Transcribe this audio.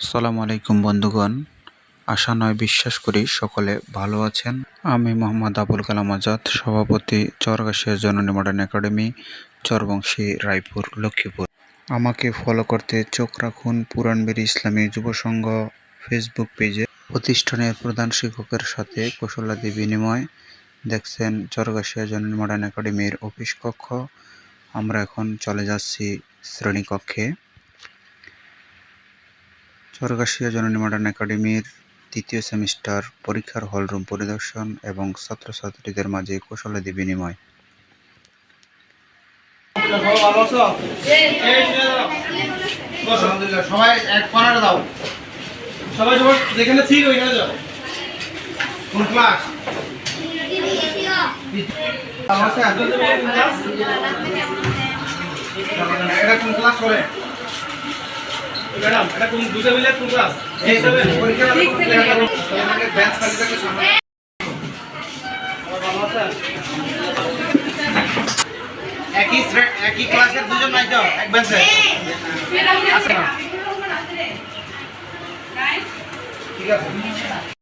আসসালামু আলাইকুম বন্ধুগণ। আশা নয় বিশ্বাস করি সকলে ভালো আছেন। আমি মোহাম্মদ আবুল কালাম আজাদ, সভাপতি চরগাছিয়া জননী মডার্ন একাডেমি, চরবংশী, রায়পুর, লক্ষ্মীপুর। আমাকে ফলো করতে চোখ রাখুন পুরানবেড়ি ইসলামী যুব সংঘ ফেসবুক পেজে। প্রতিষ্ঠানের প্রধান শিক্ষকের সাথে কৌশলাদি বিনিময়। দেখছেন চরগাছিয়া জননী মডার্ন একাডেমির অফিস কক্ষ। আমরা এখন চলে যাচ্ছি শ্রেণীকক্ষে। চরগাছিয়া জননী মডার্ন একাডেমির তৃতীয় সেমিস্টার পরীক্ষার হলরুম পরিদর্শন এবং ছাত্রছাত্রীদের মাঝে কৌশলাদি বিনিময়। সবাই এক কর্নারে দাও। সবাই যেখানে ঠিক ওইখানে যাও। কোন ক্লাস? এটা কোন ক্লাস করে? ম্যাডাম এটা কোন দুটো মিলে কোন ক্লাস? এই হিসাবে পরীক্ষা ব্যাচ খালি থাকে সামনে। ভালো আছে? একই ক্লাসের দুজন নাই তো এক বেঞ্চে আছে না? ঠিক আছে।